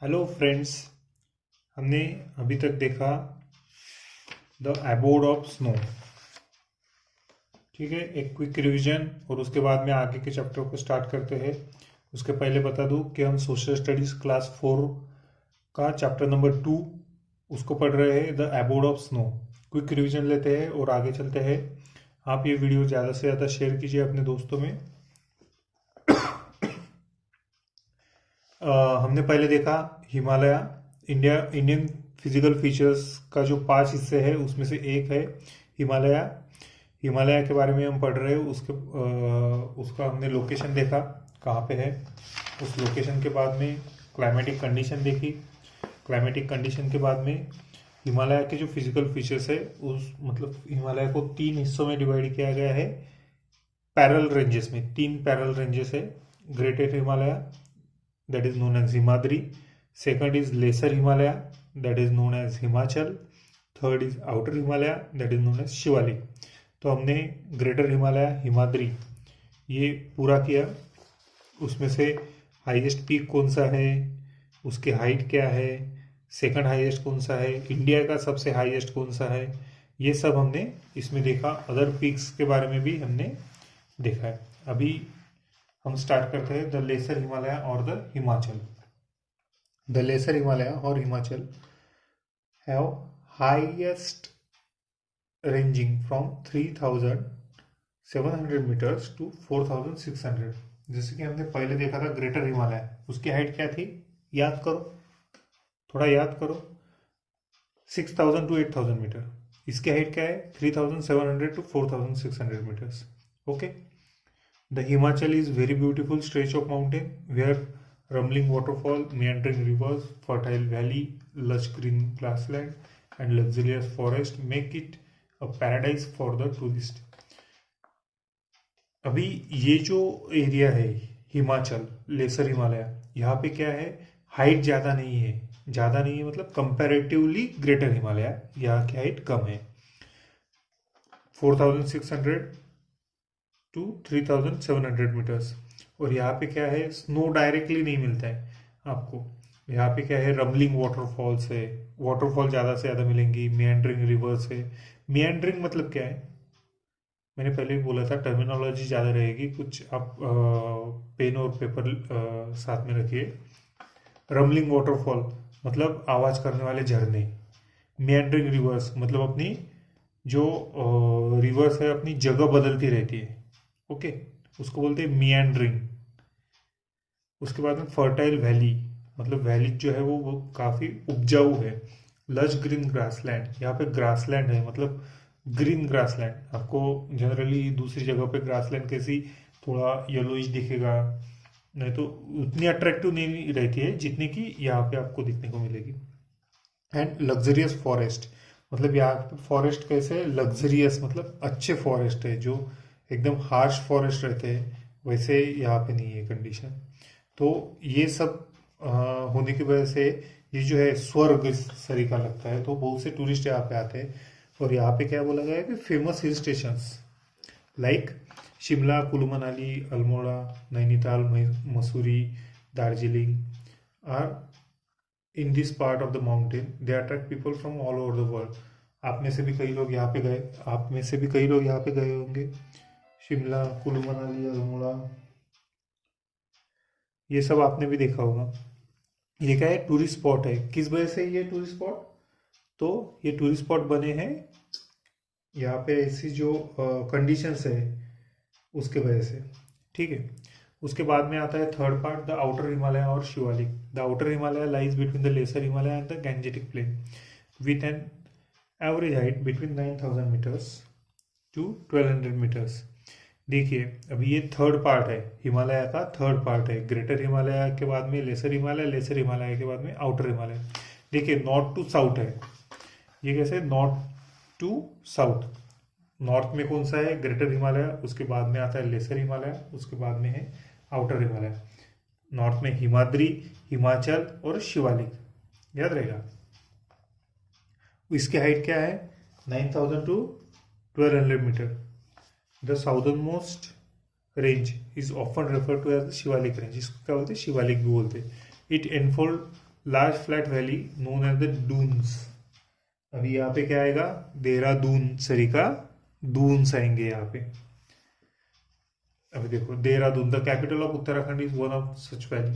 Hello friends. हमने अभी तक देखा द एबोर्ड ऑफ स्नो। ठीक है, एक क्विक रिवीजन और उसके बाद में आगे के चैप्टर को स्टार्ट करते हैं। उसके पहले बता दूं कि हम सोशल स्टडीज क्लास 4 का चैप्टर नंबर 2 उसको पढ़ रहे हैं, the abode of snow. Quick revision लेते हैं और आगे चलते हैं। आप ये वीडियो ज़्यादा से ज़्यादा शेयर कीजिए अपने दोस्तों में। हमने पहले देखा हिमालय, इंडियन फिजिकल फीचर्स का जो 5 हिस्से है उसमें से एक है हिमालय। हिमालय के बारे में हम पढ़ रहे हैं। उसका हमने लोकेशन देखा कहाँ पे है। उस लोकेशन के बाद में क्लाइमेटिक कंडीशन देखी। क्लाइमेटिक कंडीशन के बाद में हिमालय के जो फिजिकल फीचर्स है उस मतलब हिमालय को 3 हिस्सों में डिवाइड किया गया है। पैरेलल रेंजेस में 3 पैरेलल रेंजेस है। Greater Himalaya, that is known as Himadri. Second is Lesser Himalaya, that is known as Himachal. Third is Outer Himalaya, that is known as Shivalik. तो हमने ग्रेटर हिमालय, हिमाद्री ये पूरा किया। उसमें से हाईएस्ट पीक कौन सा है, उसकी हाइट क्या है, सेकंड हाईएस्ट कौन सा है, इंडिया का सबसे हाईएस्ट कौन सा है, ये सब हमने इसमें देखा। अदर पीक्स के बारे में भी हमने देखा है। अभी हम स्टार्ट करते हैं द लेसर हिमालय और the Himachal. The lesser Himalaya और Himachal have highest ranging from 3700 metres to 4600। जैसे कि हमने पहले देखा था ग्रेटर हिमालय, उसकी हाइट क्या थी, याद करो, थोड़ा याद करो, 6000 टू 8000 मीटर। इसकी हाइट क्या है, 3700 to 4600 metres. Okay. The Himachal is very beautiful stretch of mountain where rumbling waterfall, meandering rivers, fertile valley, lush green grassland and luxurious forest make it a paradise for the tourist. अभी ये जो area है Himachal, laser Himalaya, यहाँ पे क्या है, height ज़्यादा नहीं है। ज़्यादा नहीं है मतलब कंपैरेटिवली ग्रेटर हिमालय यहाँ की हाइट कम है, 4600 टू 3700 मीटर्स। और यहाँ पे क्या है, स्नो डायरेक्टली नहीं मिलता है आपको। यहाँ पे क्या है, रमलिंग वाटरफॉल्स है, वाटरफॉल ज़्यादा से ज़्यादा मिलेंगी, मियांड्रिंग रिवर्स है। मियांड्रिंग मतलब क्या है, मैंने पहले भी बोला था, टर्मिनोलॉजी ज़्यादा रहेगी, कुछ आप पेन और पेपर साथ में रखिए। रमलिंग वाटरफॉल मतलब आवाज़ करने वाले झरने। मियांड्रिंग रिवर्स मतलब अपनी जो रिवर्स है अपनी जगह बदलती रहती है। ओके, उसको बोलते हैं मियांड्रिंग। उसके बाद में फर्टाइल वैली मतलब वैली जो है वो काफ़ी उपजाऊ है। लश ग्रीन ग्रासलैंड, यहाँ पे ग्रासलैंड है मतलब ग्रीन ग्रासलैंड। आपको जनरली दूसरी जगह पे ग्रासलैंड कैसी थोड़ा येलोइश दिखेगा, नहीं तो उतनी अट्रैक्टिव नहीं रहती है जितनी कि यहाँ पे आपको दिखने को मिलेगी। एंड लग्जरियस फॉरेस्ट मतलब यहाँ पे फॉरेस्ट कैसे, लग्जरियस मतलब अच्छे फॉरेस्ट है, जो एकदम हार्श फॉरेस्ट रहते हैं वैसे यहाँ पे नहीं है कंडीशन। तो ये सब होने की वजह से ये जो है स्वर्ग इस तरीका लगता है। तो बहुत से टूरिस्ट यहाँ पे आते हैं। और यहाँ पे क्या बोला गया है कि famous hill stations like Shimla, Kullu Manali, Almora, Nainital, Mussoorie, Darjeeling are in this part of the mountain. They attract people from all over the world. आप में से भी कई लोग यहाँ पे गए, आप में से भी कई लोग यहाँ पे गए होंगे। शिमला, कुल्लू मनाली, अल्मोड़ा, ये सब आपने भी देखा होगा। ये क्या है, टूरिस्ट स्पॉट है। किस वजह से ये टूरिस्ट स्पॉट, तो ये टूरिस्ट स्पॉट बने हैं यहाँ पे ऐसी जो कंडीशंस है उसके वजह से। ठीक है। उसके बाद में आता है third part, the outer Himalaya और Shivalik. The outer Himalaya lies between the lesser Himalaya and the Gangetic plain with an average height between 9000 metres to 1200 metres. देखिए अभी ये थर्ड पार्ट है, हिमालय का थर्ड पार्ट है। ग्रेटर हिमालय के बाद में लेसर हिमालय, लेसर हिमालय के बाद में आउटर हिमालय। देखिए नॉर्थ टू साउथ है, ये कैसे, नॉर्थ टू साउथ। नॉर्थ में कौन सा है, ग्रेटर हिमालय, उसके बाद में आता है लेसर हिमालय, उसके बाद में है आउटर हिमालय। नॉर्थ में हिमाद्री, हिमाचल और शिवालिक, याद रहेगा। इसकी हाइट क्या है, 9000 to 1200 metre. The southernmost range is often refer to as Shivalik range, इसको क्या बोलते हैं, शिवालिक भी बोलते हैं। It enfold large flat valley known as the Doons. अभी यहाँ पे क्या आएगा, देहरादून सरिका दून्स आएंगे यहाँ पे। अभी देखो Dehradun the capital of Uttarakhand is one of such valley.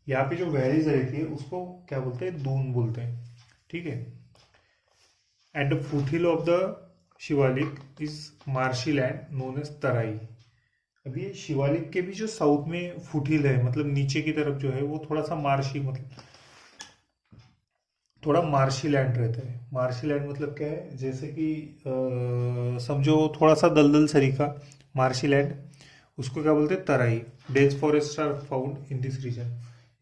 यहाँ पे जो वैलीज रहती है उसको क्या बोलते हैं, दून बोलते हैं, ठीक है। At the foothill of the Shivalik is marshy land known as Terai. अभी ये शिवालिक के भी जो साउथ में फुटहिल है, मतलब नीचे की तरफ जो है वो थोड़ा सा मार्शी, मतलब थोड़ा मार्शी लैंड रहता है। मार्शी लैंड मतलब क्या है, जैसे कि समझो थोड़ा सा दलदल सरीका मार्शी लैंड, उसको क्या बोलते हैं, Terai. Dense forest are found in this region.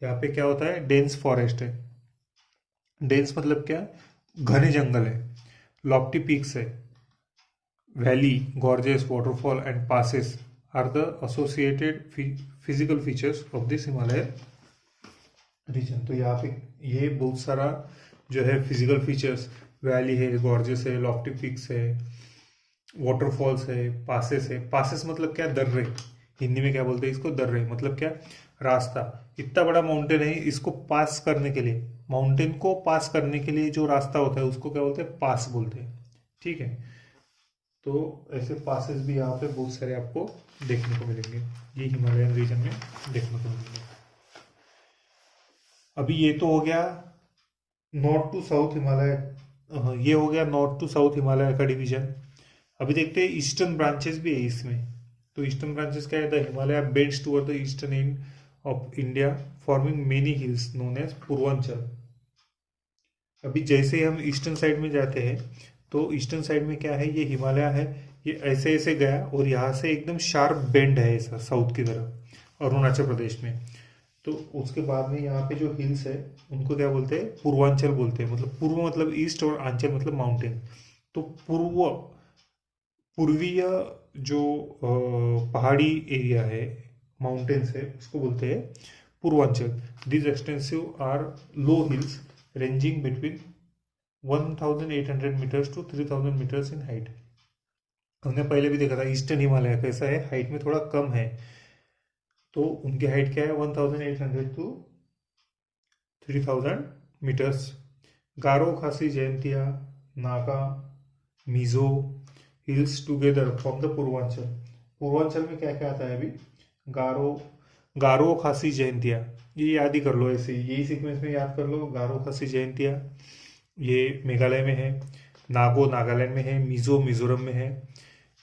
यहाँ पे क्या होता है, डेंस फॉरेस्ट है। डेंस मतलब क्या, घने जंगल है। लॉफ्टी पीक्स है। Valley, gorges, waterfall and passes are the associated physical features of this Himalaya region. तो यहाँ पे ये बहुत सारा जो है फिजिकल फीचर्स, वैली है, गॉर्जेस है, लॉफ्टी पिक्स है, वाटरफॉल्स है, पासेस है। पासेस मतलब क्या, दर्रे। हिंदी में क्या बोलते हैं इसको, दर्रे। मतलब क्या, रास्ता। इतना बड़ा माउंटेन है, इसको पास करने के लिए, माउंटेन को पास करने के लिए जो रास्ता होता है उसको क्या बोलते हैं, पास बोलते हैं, ठीक है। तो ऐसे पासेस भी यहाँ पे बहुत सारे आपको देखने को मिलेंगे, ये हिमालयन रीजन में देखने को मिलेंगे। अभी ये तो हो गया नॉर्थ टू साउथ हिमालय, ये हो गया नॉर्थ टू साउथ हिमालय का डिवीजन। अभी देखते हैं ईस्टर्न ब्रांचेस भी है इसमें। तो ईस्टर्न ब्रांचेस क्या है, the Himalaya bends toward the eastern end of India forming many hills known as Purvanchal. अभी जैसे ही हम ईस्टर्न साइड में जाते हैं तो ईस्टर्न साइड में क्या है, ये हिमालय है, ये ऐसे ऐसे गया और यहाँ से एकदम शार्प बेंड है ऐसा साउथ की तरफ अरुणाचल प्रदेश में। तो उसके बाद में यहाँ पे जो हिल्स है उनको क्या बोलते हैं, पूर्वांचल बोलते हैं। मतलब पूर्व मतलब ईस्ट और आंचल मतलब माउंटेन। तो पूर्वीय जो पहाड़ी एरिया है, माउंटेन्स है, उसको बोलते हैं Purvanchal. This extensive are low hills ranging between 1800 metres to 3000 metres in height. हमने पहले भी देखा था ईस्टर्न हिमालय कैसा है, हाइट में थोड़ा कम है। तो उनकी हाइट क्या है, 1800 टू 3000 मीटर्स। गारो, खासी, Jaintia, Naga, Mizo hills together from the Purvanchal. Purvanchal में क्या क्या आता है, अभी गारो, गारो, खासी, जयंतिया, ये याद ही कर लो, ऐसे यही सीक्वेंस में याद कर लो। गारो, खासी, जयंतिया ये मेघालय में है, नागो नागालैंड में है, मिजो मिजोरम में है।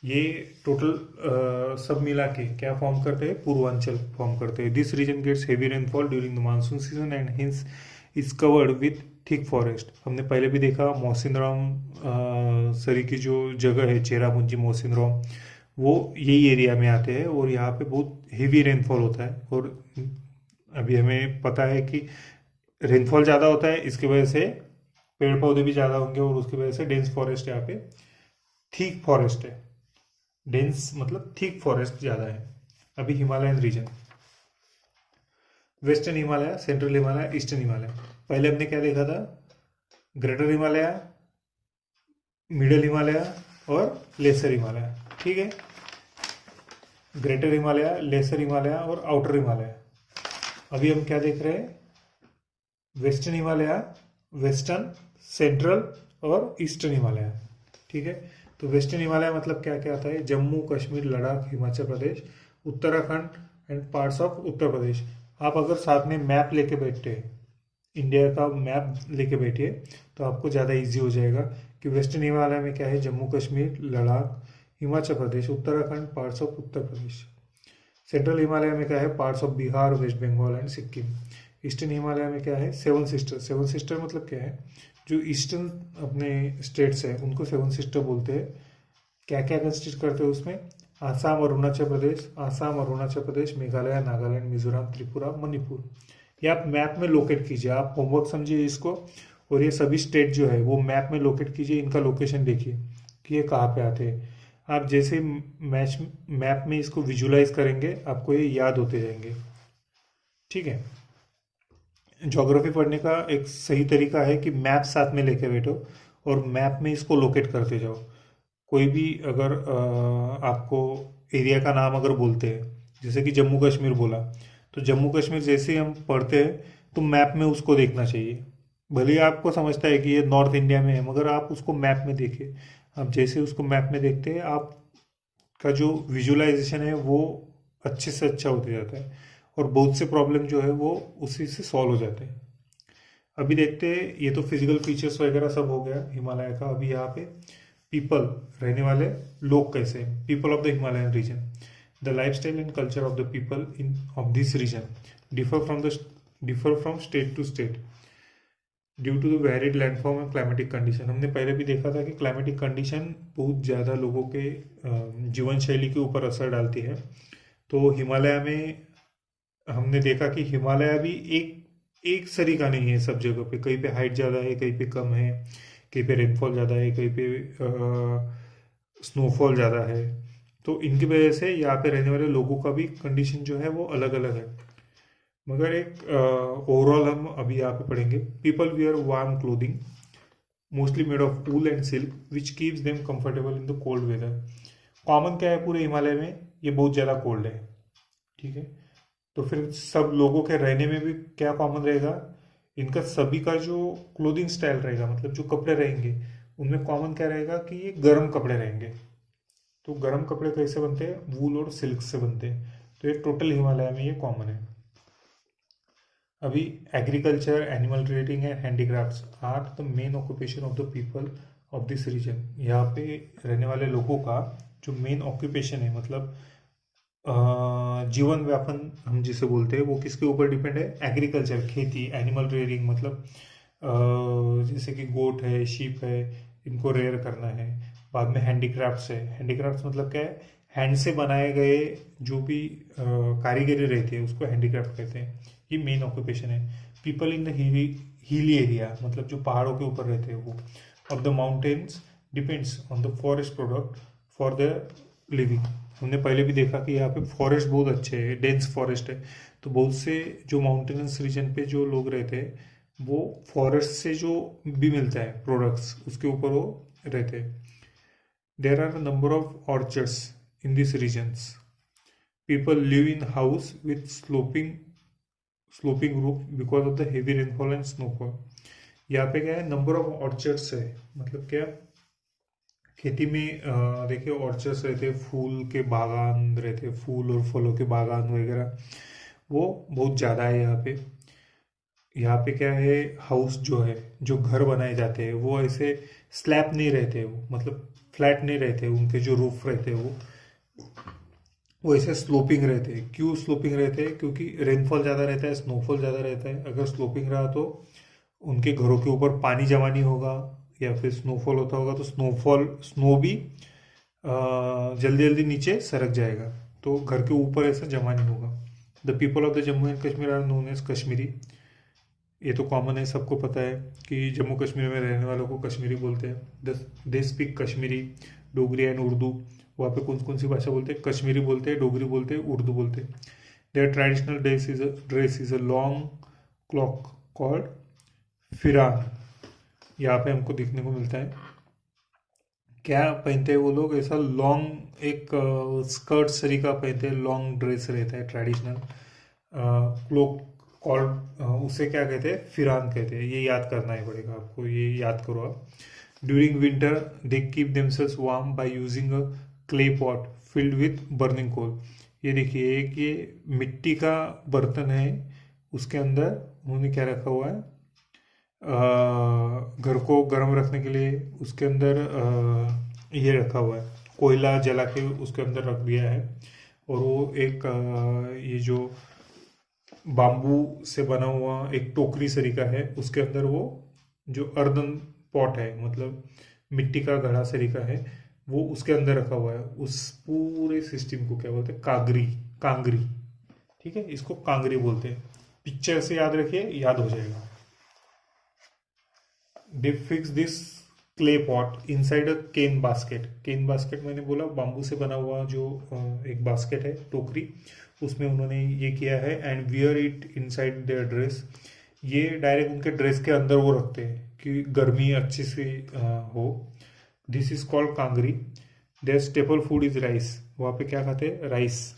ये टोटल सब मिला के क्या फॉर्म करते हैं, पूर्वांचल फॉर्म करते हैं। This region gets heavy rainfall during the monsoon season and hence is covered with thick forest. हमने पहले भी देखा मौसिनराम सरी की जो जगह है, चेरापूंजी मौसिनराम, वो यही एरिया में आते हैं और यहाँ पे बहुत हेवी रेनफॉल होता है। और अभी हमें पता है कि रेनफॉल ज़्यादा होता है, इसकी वजह से पेड़ पौधे भी ज़्यादा होंगे और उसकी वजह से डेंस फॉरेस्ट यहाँ पे, थिक फॉरेस्ट है। डेंस मतलब थिक फॉरेस्ट ज़्यादा है। अभी Himalayan region, western Himalaya, central Himalaya, eastern Himalaya. पहले हमने क्या देखा था, ग्रेटर हिमालय, मिडल हिमालय और लेसर हिमालय, ठीक है। ग्रेटर हिमालय, लेसर हिमालय और आउटर हिमालय। अभी हम क्या देख रहे हैं, वेस्टर्न हिमालय, वेस्टर्न, सेंट्रल और ईस्टर्न हिमालय, ठीक है। तो वेस्टर्न हिमालय मतलब क्या क्या आता है, Jammu Kashmir, Ladakh, Himachal Pradesh, Uttarakhand and parts of Uttar प्रदेश। आप अगर साथ में मैप लेके बैठते हैं, इंडिया का मैप लेके बैठिए, तो आपको ज़्यादा इजी हो जाएगा कि वेस्टर्न हिमालय में क्या है, Jammu Kashmir, Ladakh, Himachal Pradesh, Uttarakhand, parts of Uttar Pradesh. Central Himalaya में क्या है, parts of Bihar, West Bengal and Sikkim. Eastern Himalaya में क्या है, सेवन सिस्टर। सेवन सिस्टर मतलब क्या है, जो ईस्टर्न अपने स्टेट्स हैं उनको सेवन सिस्टर बोलते हैं। क्या क्या कंस्टिट्यूट करते हैं उसमें, आसाम, अरुणाचल प्रदेश, मेघालय, नागालैंड, मिजोरम, त्रिपुरा, मणिपुर। ये आप मैप में लोकेट कीजिए, आप होमवर्क समझिए इसको, और ये सभी स्टेट जो है वो मैप में लोकेट कीजिए, इनका लोकेशन देखिए कि ये कहाँ पे आते हैं। आप जैसे मैप में इसको विजुलाइज करेंगे, आपको ये याद होते जाएंगे, ठीक है। ज्योग्राफी पढ़ने का एक सही तरीका है कि मैप साथ में लेके बैठो और मैप में इसको लोकेट करते जाओ। कोई भी अगर आपको एरिया का नाम अगर बोलते हैं, जैसे कि जम्मू कश्मीर बोला, तो जम्मू कश्मीर जैसे ही हम पढ़ते हैं तो मैप में उसको देखना चाहिए। भले ही आपको समझता है कि ये नॉर्थ इंडिया में है, मगर आप उसको मैप में देखिए। आप जैसे उसको मैप में देखते हैं, आपका जो विजुअलाइजेशन है वो अच्छे से अच्छा होते जाता है, और बहुत से प्रॉब्लम जो है वो उसी से सॉल्व हो जाते हैं। अभी देखते हैं, ये तो फिजिकल फीचर्स वगैरह सब हो गया हिमालय का। अभी यहाँ पे पीपल, रहने वाले लोग कैसे हैं, people of the Himalayan region. The lifestyle and culture of the people in of this region differ from state to state due to the varied landform and climatic condition. हमने पहले भी देखा था कि क्लाइमेटिक कंडीशन बहुत ज़्यादा लोगों के जीवन शैली के ऊपर असर डालती है। तो हिमालय में हमने देखा कि हिमालय भी एक एक सरीका नहीं है सब जगह पे। कहीं पे हाइट ज़्यादा है, कहीं पे कम है, कहीं पे रेनफॉल ज़्यादा है, कहीं पे स्नोफॉल ज़्यादा है। तो इनकी वजह से यहाँ पे रहने वाले लोगों का भी कंडीशन जो है वो अलग अलग है। मगर एक ओवरऑल हम अभी यहाँ पे पढ़ेंगे। People wear warm clothing mostly made of wool and silk which keeps them comfortable in the cold weather. Common क्या है पूरे हिमालय में, ये बहुत ज़्यादा कोल्ड है, ठीक है। तो फिर सब लोगों के रहने में भी क्या कॉमन रहेगा, इनका सभी का जो क्लोथिंग स्टाइल रहेगा, मतलब जो कपड़े रहेंगे, उनमें कॉमन क्या रहेगा कि ये गर्म कपड़े रहेंगे। तो गर्म कपड़े कैसे बनते हैं, वूल और सिल्क से बनते हैं। तो ये टोटल हिमालय में ये कॉमन है। अभी agriculture, animal trading and handicrafts are the main occupation of the people of this region. यहाँ पे रहने वाले लोगों का जो मेन ऑक्यूपेशन है, मतलब जीवन व्यापन हम जिसे बोलते हैं, वो किसके ऊपर डिपेंड है, एग्रीकल्चर, खेती, एनिमल रेयरिंग, मतलब जैसे कि गोट है, शीप है, इनको रेयर करना है। बाद में हैंडीक्राफ्ट्स है। हैंडीक्राफ्ट्स मतलब क्या है, हैंड से बनाए गए जो भी कारीगरी रहती है उसको हैंडीक्राफ्ट कहते हैं। ये मेन ऑक्यूपेशन है। People in the hilly area, मतलब जो पहाड़ों के ऊपर रहते हैं वो, of the mountains depends on the forest product for the living. हमने पहले भी देखा कि यहाँ पे फॉरेस्ट बहुत अच्छे हैं, डेंस फॉरेस्ट है। तो बहुत से जो माउंटेनस रीजन पे जो लोग रहते हैं, वो फॉरेस्ट से जो भी मिलता है प्रोडक्ट्स, उसके ऊपर वो रहते हैं। There are number of orchards in this regions. People live in house with sloping roof because of the heavy rainfall and snowfall. यहाँ पे क्या है, नंबर ऑफ ऑर्चर्ड्स है, मतलब क्या, खेती में देखिए ऑर्चर्ड्स रहते, फूल के बागान रहते, फूल और फलों के बागान वगैरह, वो बहुत ज़्यादा है यहाँ पे। यहाँ पे क्या है, हाउस जो है, जो घर बनाए जाते हैं वो ऐसे स्लैब नहीं रहते, वो मतलब फ्लैट नहीं रहते, उनके जो रूफ रहते हैं वो ऐसे स्लोपिंग रहते हैं। क्यों स्लोपिंग रहते हैं, क्योंकि रेनफॉल ज़्यादा रहता है, स्नोफॉल ज़्यादा रहता है। अगर स्लोपिंग रहा तो उनके घरों के ऊपर पानी जमा नहीं होगा, या फिर स्नोफॉल होता होगा तो स्नो भी जल्दी जल्दी नीचे सरक जाएगा, तो घर के ऊपर ऐसा जमा नहीं होगा। The people of the Jammu and Kashmir are known as Kashmiri. ये तो कॉमन है, सबको पता है कि जम्मू कश्मीर में रहने वालों को कश्मीरी बोलते हैं। They speak Kashmiri, Dogri and Urdu. वहाँ पे कौन कौन सी भाषा बोलते हैं, कश्मीरी बोलते हैं, डोगरी बोलते हैं, उर्दू बोलते हैं। Their traditional dress is a long cloak called pheran. यहाँ पे हमको देखने को मिलता है, क्या पहनते हैं वो लोग, ऐसा लॉन्ग एक स्कर्ट सरीका पहनते हैं, लॉन्ग ड्रेस रहता है ट्रेडिशनल क्लोक कॉल्ड, उसे क्या कहते हैं, फिरान कहते हैं। ये याद करना ही पड़ेगा आपको, ये याद करो आप। During winter they keep themselves warm by using a clay pot filled with burning coal. ये देखिए, एक ये मिट्टी का बर्तन है, उसके अंदर उन्होंने क्या रखा हुआ है, घर को गर्म रखने के लिए उसके अंदर ये रखा हुआ है, कोयला जला के उसके अंदर रख दिया है। और वो एक ये जो बाम्बू से बना हुआ एक टोकरी सरीका है, उसके अंदर वो जो अर्दन पॉट है, मतलब मिट्टी का घड़ा सरीका है, वो उसके अंदर रखा हुआ है। उस पूरे सिस्टम को क्या बोलते हैं, कांगरी। ठीक है, इसको कांगरी बोलते हैं। पिक्चर से याद रखिए, याद हो जाएगा। They fix this clay pot inside a cane basket. Cane basket मैंने बोला बाम्बू से बना हुआ जो एक बास्केट है, टोकरी, उसमें उन्होंने ये किया है। And wear it inside their dress. ये डायरेक्ट उनके ड्रेस के अंदर वो रखते हैं कि गर्मी अच्छी से हो। This is called kangri. Their staple food is rice. वहाँ पे क्या खाते हैं, राइस,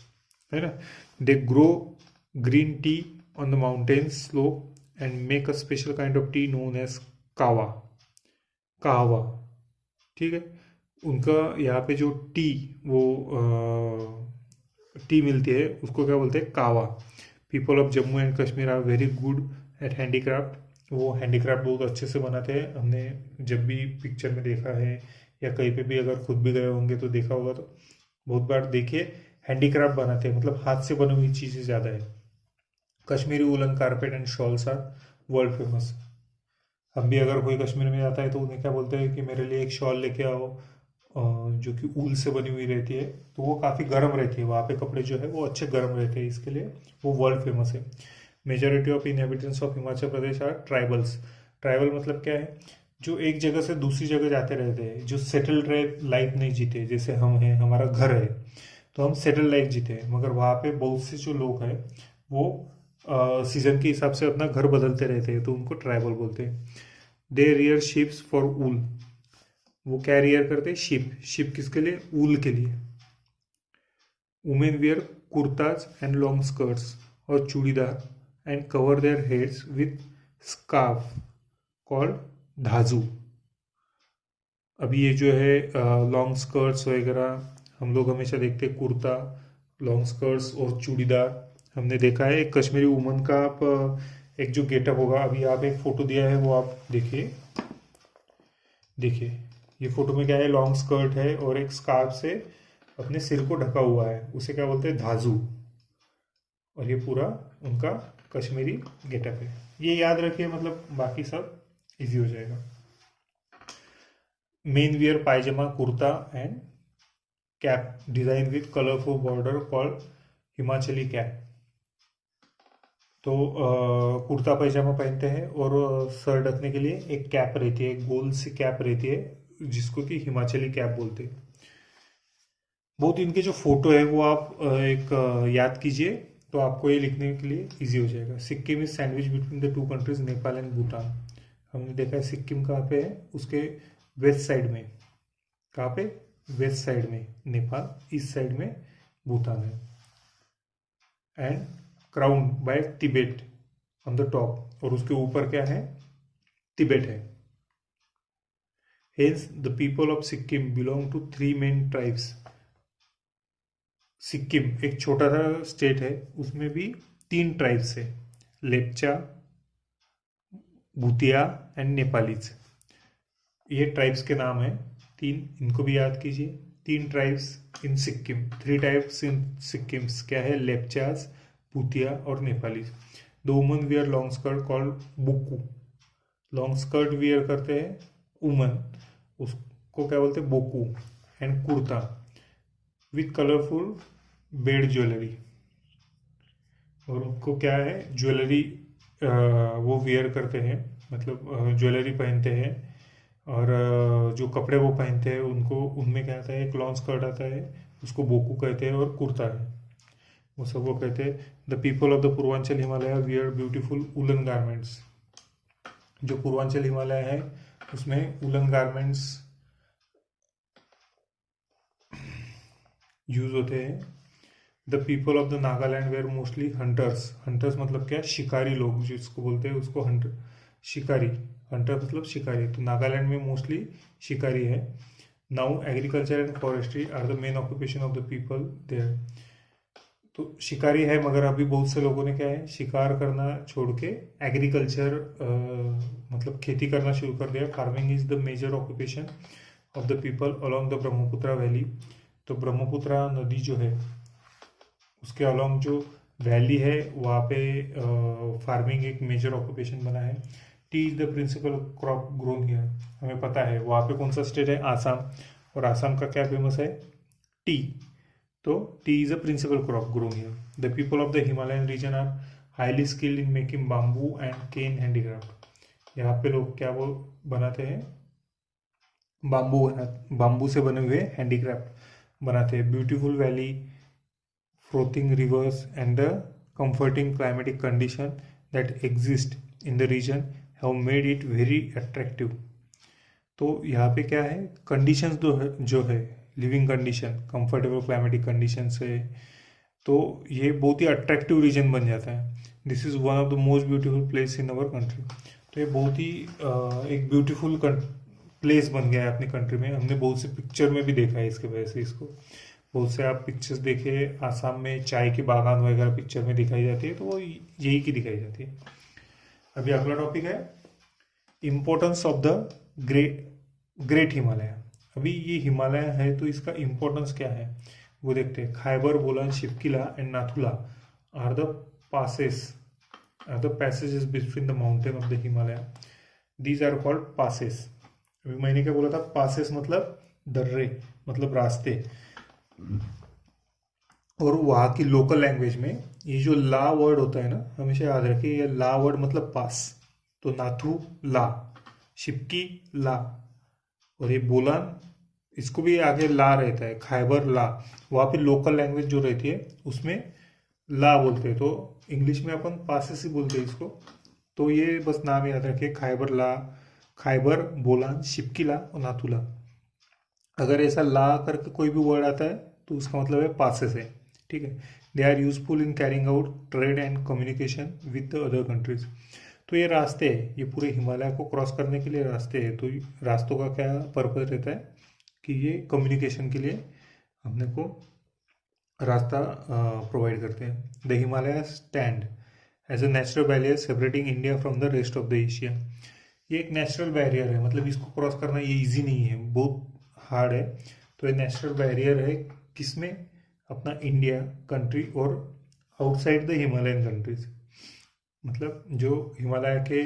है ना। They grow green tea on the mountains slope and make a special kind of tea known as kahwa, kahwa. ठीक है, उनका यहाँ पे जो टी वो टी मिलती है उसको क्या बोलते हैं, kahwa. People of Jammu and Kashmir are very good at handicraft. वो हैंडीक्राफ्ट बहुत अच्छे से बनाते हैं। हमने जब भी पिक्चर में देखा है या कहीं पे भी अगर खुद भी गए होंगे तो देखा होगा, तो बहुत बार देखिए हैंडीक्राफ्ट बनाते हैं, मतलब हाथ से बनी हुई चीज़ें ज़्यादा है। Kashmiri woollen carpet and shawls are world famous. हम भी अगर कोई कश्मीर में जाता है तो उन्हें क्या बोलते हैं कि मेरे लिए एक शॉल लेके आओ, जो कि ऊल से बनी हुई रहती है, तो वो काफ़ी गर्म रहती है। वहाँ पे कपड़े जो है वो अच्छे गर्म रहते हैं, इसके लिए वो वर्ल्ड फेमस है। Majority of inhabitants of Himachal Pradesh are tribals. Tribal मतलब क्या है, जो एक जगह से दूसरी जगह जाते रहते हैं, जो सेटल्ड लाइफ नहीं जीते। जैसे हम हैं, हमारा घर है तो हम सेटल लाइफ जीते हैं, मगर वहाँ पे बहुत से जो लोग हैं वो सीजन के हिसाब से अपना घर बदलते रहते हैं, तो उनको ट्राइबल बोलते हैं। दे रियर शिप्स फॉर ऊल। वो क्या रियर करते हैं, शिप। शिप किसके लिए, ऊल के लिए। Women wear kurtas and long skirts और churidar and cover their heads with scarf called dhaju. अभी ये जो है लॉन्ग स्कर्ट्स वगैरह हम लोग हमेशा देखते हैं, कुर्ता, लॉन्ग स्कर्ट्स और चूड़ीदार। हमने देखा है एक कश्मीरी वुमन का, आप एक जो गेटअप होगा, अभी आप एक फोटो दिया है वो आप देखिए। देखिए ये फोटो में क्या है, लॉन्ग स्कर्ट है और एक स्कार्फ से अपने सिर को ढका हुआ है, उसे क्या बोलते हैं, धाजू। और ये पूरा उनका कश्मीरी गेटअप है। ये याद रखिए, मतलब बाकी सब इजी हो जाएगा। Main wear pyjama, kurta and cap design with colourful border called Himachali cap. तो कुर्ता पैजामा पहनते हैं और सर ढकने के लिए एक कैप रहती है, एक गोल सी कैप रहती है, जिसको कि हिमाचली कैप बोलते हैं। बहुत इनके जो फोटो है वो आप एक याद कीजिए, तो आपको ये लिखने के लिए इजी हो जाएगा। Sikkim is sandwich between the two countries Nepal and Bhutan. हमने देखा है सिक्किम कहाँ पे है, उसके वेस्ट साइड में। कहाँ पे, वेस्ट साइड में नेपाल, ईस्ट साइड में भूटान है। And crown by Tibet on the top, और उसके ऊपर क्या है, तिबेट है। Hence the people of Sikkim belong to 3 main tribes. Sikkim एक छोटा सा स्टेट है, उसमें भी 3 ट्राइब्स है, लेप्चा, भूतिया एंड नेपालीज। ये ट्राइब्स के नाम है 3, इनको भी याद कीजिए। 3 tribes in Sikkim, 3 types in Sikkim, क्या है, लेप्चास, भूतिया और Nepali. The woman wear long skirt called bukku. Long skirt wear करते हैं वुमन, उसको क्या बोलते हैं, boku. And kurta with colourful bead jewellery, और उनको क्या है, ज्वेलरी वो वियर करते हैं, मतलब ज्वेलरी पहनते हैं। और जो कपड़े वो पहनते हैं उनको, उनमें क्या आता है, एक लॉन्ग स्कर्ट आता है, उसको बोकू कहते हैं, और कुर्ता है वो सब वो कहते हैं। The people of the Purvanchal Himalaya wear beautiful woollen garments. जो पूर्वांचल हिमालय है उसमें वुलन गारमेंट्स यूज होते हैं। The people of the Nagaland were mostly hunters. Hunters मतलब क्या, शिकारी लोग जिसको बोलते हैं, उसको हंटर, शिकारी। हंटर मतलब शिकारी, तो नागालैंड में मोस्टली शिकारी है। Now agriculture and forestry are the main occupation of the people there. तो शिकारी है, मगर अभी बहुत से लोगों ने क्या है, शिकार करना छोड़ के एग्रीकल्चर मतलब खेती करना शुरू कर दिया। Farming is the major occupation of the people along the Brahmaputra valley. तो ब्रह्मपुत्रा नदी जो है उसके अलोंग जो वैली है वहाँ पे फार्मिंग एक मेजर ऑक्यूपेशन बना है। Tea is the principal crop grown here. हमें पता है वहाँ पे कौन सा स्टेट है, आसाम, और आसाम का क्या फेमस है, टी। तो tea is a principal crop grown here. The people of the Himalayan region are highly skilled in making bamboo and cane handicraft. यहाँ पे लोग क्या वो बनाते हैं, बाम्बू से बने हुए हैंडीक्राफ्ट बनाते हैं। Beautiful valley, frothing rivers and the comforting climatic condition that exist in the region have made it very attractive। तो यहाँ पे क्या है, कंडीशंस जो है living condition, comfortable climatic conditions है, तो ये बहुत ही अट्रैक्टिव रीजन बन जाता है। This is one of the most beautiful place in our country. तो ये बहुत ही एक ब्यूटीफुल प्लेस बन गया है अपनी कंट्री में। हमने बहुत से पिक्चर में भी देखा है इसके वजह से इसको। बहुत से आप पिक्चर्स देखे, आसाम में चाय के बागान वगैरह पिक्चर में दिखाई जाती है, तो वो यही की दिखाई जाती है। अभी अगला टॉपिक है importance of the great Himalaya. अभी ये हिमालय है तो इसका इम्पोर्टेंस क्या है वो देखते हैं। Khyber, Bolan, Shipki La and Nathu La are the passes are the passages between the mountain of the Himalaya. These are called passes. अभी मैंने क्या बोला था, passes मतलब दर्रे, मतलब रास्ते। और वहाँ की लोकल लैंग्वेज में ये जो ला वर्ड होता है ना, हमेशा याद रखिए, ये ला वर्ड मतलब पास। तो नाथू ला, शिपकी ला, और ये बोलान, इसको भी आगे ला रहता है, खैबर ला। वहाँ पे लोकल लैंग्वेज जो रहती है उसमें ला बोलते हैं, तो इंग्लिश में अपन पासेस ही बोलते हैं इसको। तो ये बस नाम याद रखिए, खैबर ला, खैबर, बोलान, शिपकीला और नाथुला। अगर ऐसा ला करके कोई भी वर्ड आता है तो उसका मतलब है पासेस है, ठीक है। They are useful in carrying out trade and communication with the other countries. तो ये रास्ते हैं, ये पूरे हिमालय को क्रॉस करने के लिए रास्ते हैं। तो रास्तों का क्या पर्पज रहता है कि ये कम्युनिकेशन के लिए अपने को रास्ता प्रोवाइड करते हैं। The Himalaya stand as a natural barrier separating India from the rest of the Asia. ये एक नेचुरल बैरियर है, मतलब इसको क्रॉस करना ये इजी नहीं है, बहुत हार्ड है। तो ये नेचुरल बैरियर है किसमें, अपना इंडिया कंट्री और आउटसाइड द हिमालयन कंट्रीज, मतलब जो हिमालय के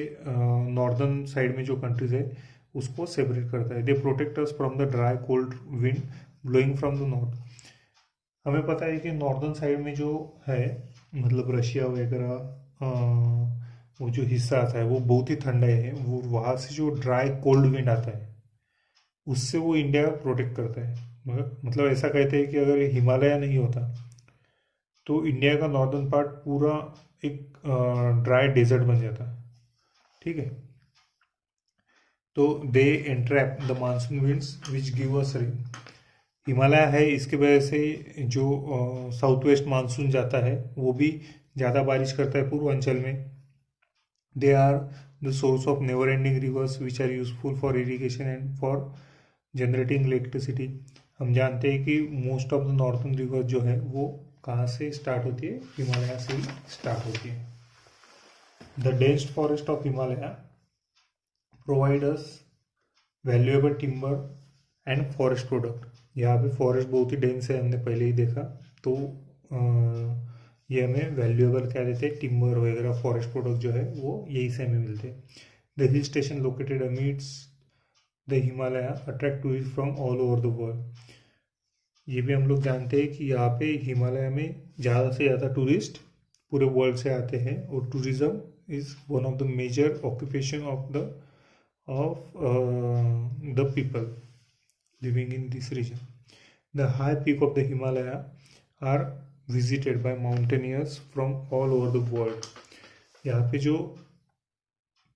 नॉर्दर्न साइड में जो कंट्रीज है उसको सेपरेट करता है। They protect us from the dry cold wind blowing from the north. हमें पता है कि नॉर्दर्न साइड में जो है, मतलब रशिया वगैरह, वो जो हिस्सा आता है वो बहुत ही ठंडा है। वो वहाँ से जो ड्राई कोल्ड विंड आता है उससे वो इंडिया प्रोटेक्ट करता है। मतलब ऐसा कहते हैं कि अगर हिमालय नहीं होता तो इंडिया का नॉर्दर्न पार्ट पूरा एक ड्राई डेजर्ट बन जाता, ठीक है। तो they entrap the monsoon winds which give us rain. Himalaya है, इसके वजह से जो साउथ वेस्ट मानसून जाता है वो भी ज़्यादा बारिश करता है पूर्वांचल में। They are the source of never ending rivers which are useful for irrigation and for generating electricity. हम जानते हैं कि most of the northern river जो है वो कहाँ से स्टार्ट होती है, हिमालय से ही स्टार्ट होती है। The dense forest of Himalaya provide us valuable timber and forest product. यहाँ पे फॉरेस्ट बहुत ही डेंस है, हमने पहले ही देखा। तो ये हमें वैल्यूएबल क्या देते हैं, टिम्बर वगैरह, फॉरेस्ट प्रोडक्ट जो है वो यही से हमें मिलते हैं। The hill station located amidst the Himalaya attract tourist from all over the world. ये भी हम लोग जानते हैं कि यहाँ पे हिमालय में ज़्यादा से ज़्यादा टूरिस्ट पूरे वर्ल्ड से आते हैं, और tourism is one of the major occupation of the people living in this region. The high peak of the Himalaya are visited by mountaineers from all over the world. यहाँ पे जो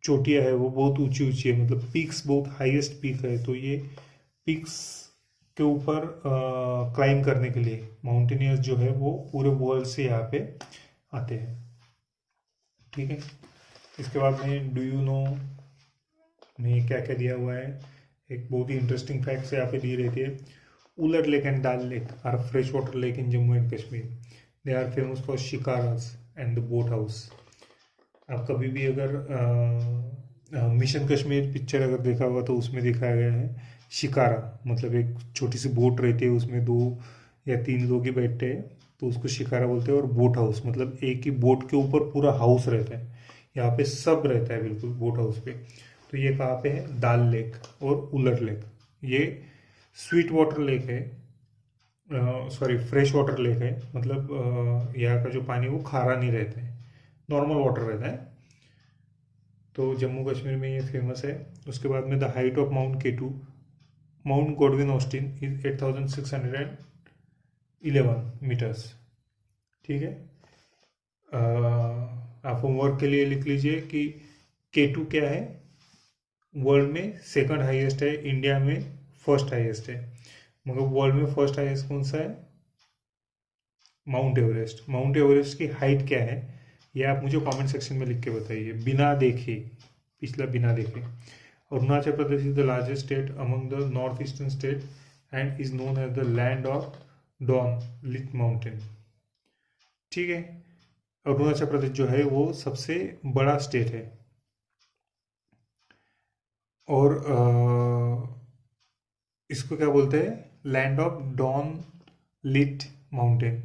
चोटियाँ है वो बहुत ऊंची ऊंची है, मतलब पीक्स बहुत हाईएस्ट पीक है। तो ये पीक्स के ऊपर क्लाइम करने के लिए माउंटेनियर्स जो है वो पूरे वर्ल्ड से यहाँ पे आते हैं, ठीक है। इसके बाद में डू यू नो में क्या क्या दिया हुआ है, एक बहुत ही इंटरेस्टिंग फैक्ट्स यहाँ पे दी रहती है। Wular lake and Dal lake are fresh water lake in Jammu and Kashmir. They are famous for shikaras and the boat house. आप कभी भी अगर मिशन कश्मीर पिक्चर अगर देखा होगा तो उसमें दिखाया गया है शिकारा, मतलब एक छोटी सी बोट रहती है, उसमें 2 या 3 लोग ही बैठते हैं, तो उसको शिकारा बोलते हैं। और बोट हाउस मतलब एक ही बोट के ऊपर पूरा हाउस रहता है। यहाँ पे सब रहता है बिल्कुल बोट हाउस पे। तो ये कहाँ पे है, दाल लेक और उलर लेक। ये स्वीट वाटर लेक है, सॉरी फ्रेश वाटर लेक है, मतलब यहाँ का जो पानी वो खारा नहीं रहता है, नॉर्मल वाटर रहता है। तो जम्मू कश्मीर में ये फेमस है। उसके बाद में the height of Mount K two, Mount Godwin Austen is 8611 metres, ठीक है। आप होमवर्क के लिए लिख लीजिए कि केटू क्या है, वर्ल्ड में सेकंड हाईएस्ट है, इंडिया में फर्स्ट हाईएस्ट है। मगर वर्ल्ड में फर्स्ट हाईएस्ट कौन सा है, माउंट एवरेस्ट की हाइट क्या है ये आप मुझे कमेंट सेक्शन में लिख के बताइए, बिना देखे, पिछला बिना देखे। Arunachal Pradesh is the largest state among the north eastern state and is known as the land of dawn lit mountain. ठीक है, अरुणाचल प्रदेश जो है वो सबसे बड़ा स्टेट है और इसको क्या बोलते हैं, land of dawn lit mountain,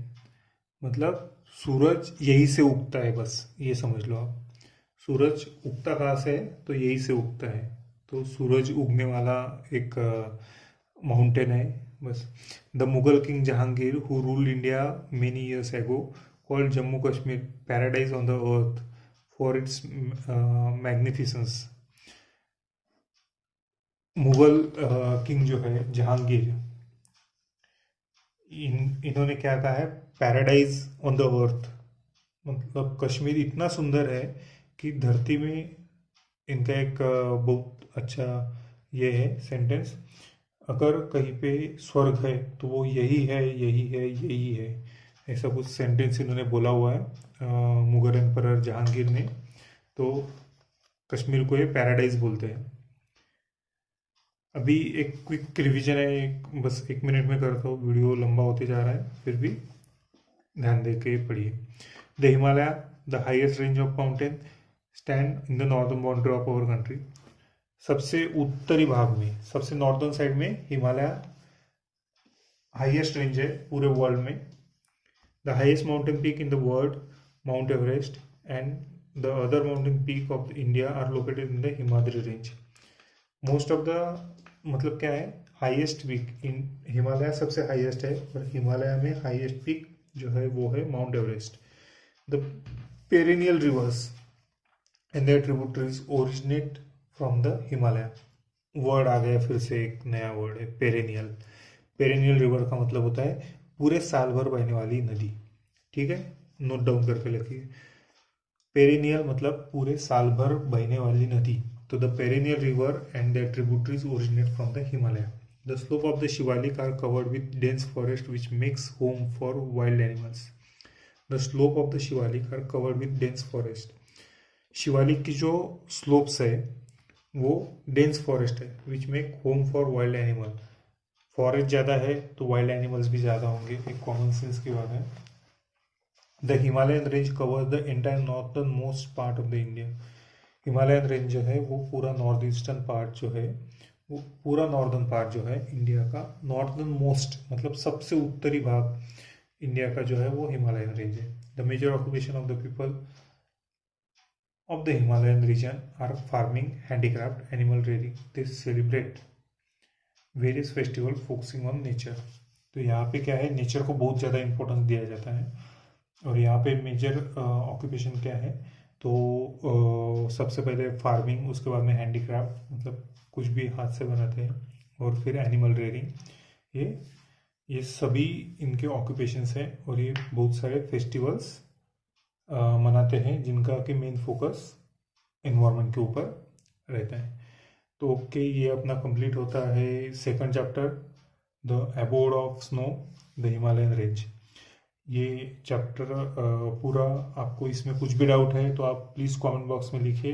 मतलब सूरज यहीं से उगता है, बस ये समझ लो आप। सूरज उगता कहाँ से है, तो यहीं से उगता है, तो सूरज उगने वाला एक माउंटेन है बस। The Mughal king Jahangir who ruled India many years ago called Jammu Kashmir paradise on the earth for its magnificence. Mughal king जो है जहांगीर, इन्होंने क्या कहा है, पैराडाइज ऑन द अर्थ, मतलब कश्मीर इतना सुंदर है कि धरती में, इनका एक बहुत अच्छा ये है सेंटेंस, अगर कहीं पे स्वर्ग है तो वो यही है, यही है, यही है, ऐसा कुछ सेंटेंस इन्होंने बोला हुआ है मुगल एम्परर जहांगीर ने। तो कश्मीर को ये पैराडाइज बोलते हैं। अभी एक क्विक रिवीजन है, बस 1 मिनट में करता हूँ, वीडियो लंबा होते जा रहा है, फिर भी ध्यान दे के पढ़िए। The Himalaya the highest range of mountain stand in the northern boundary of our country. सबसे उत्तरी भाग में, सबसे नॉर्दर्न साइड में हिमालय हाईएस्ट रेंज है पूरे वर्ल्ड में। The highest mountain peak in the world Mount Everest and the other mountain peak of India are located in the Himadri range. Most of the, मतलब क्या है, हाईएस्ट पीक इन हिमालय सबसे highest है, और हिमालय में हाईएस्ट पीक जो है वो है Mount Everest. The perennial rivers and their tributaries originate from the Himalaya. Word आ गया, फिर से एक नया वर्ड है, पेरिनियल। पेरिनियल रिवर का मतलब होता है पूरे साल भर बहने वाली नदी। ठीक है, नोट डाउन करके लिखिए। पेरिनियल मतलब पूरे साल भर बहने वाली नदी। तो the perennial river and their tributaries originate from the Himalaya. The slope of the Shivalik are covered with dense forest which makes home for wild animals. The slope of the Shivalik are covered with dense forest. Shivalik की जो slopes है वो dense forest है, which make home for wild animal. Forest ज़्यादा है तो wild animals भी ज़्यादा होंगे, एक कॉमन सेंस की बात है। The Himalayan range covers the entire northern most part of the India. Himalayan range जो है वो पूरा नॉर्थ ईस्टर्न पार्ट जो है, वो पूरा नॉर्दर्न पार्ट जो है इंडिया का, नॉर्दर्न मोस्ट मतलब सबसे उत्तरी भाग इंडिया का जो है वो हिमालयन रेंज है। The major occupation of the people of the Himalayan region are farming, handicraft, animal rearing. They celebrate various festival focusing on nature. तो यहाँ पे क्या है, नेचर को बहुत ज़्यादा इंपॉर्टेंस दिया जाता है। और यहाँ पे मेजर ऑक्यूपेशन क्या है, तो सबसे पहले फार्मिंग, उसके बाद में हैंडीक्राफ्ट मतलब कुछ भी हाथ से बनाते हैं, और फिर एनिमल रेयरिंग। ये सभी इनके ऑक्यूपेशंस हैं, और ये बहुत सारे फेस्टिवल्स मनाते हैं जिनका कि मेन फोकस एनवायरनमेंट के ऊपर रहता है। तो ओके, ये अपना कंप्लीट होता है second chapter, the abode of snow, the Himalayan range. ये चैप्टर पूरा, आपको इसमें कुछ भी डाउट है तो आप प्लीज़ कमेंट बॉक्स में लिखिए।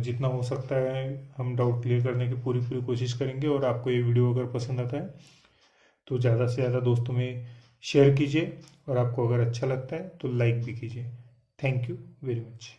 जितना हो सकता है हम डाउट क्लियर करने की पूरी कोशिश करेंगे। और आपको ये वीडियो अगर पसंद आता है तो ज़्यादा से ज़्यादा दोस्तों में शेयर कीजिए, और आपको अगर अच्छा लगता है तो लाइक भी कीजिए। Thank you very much.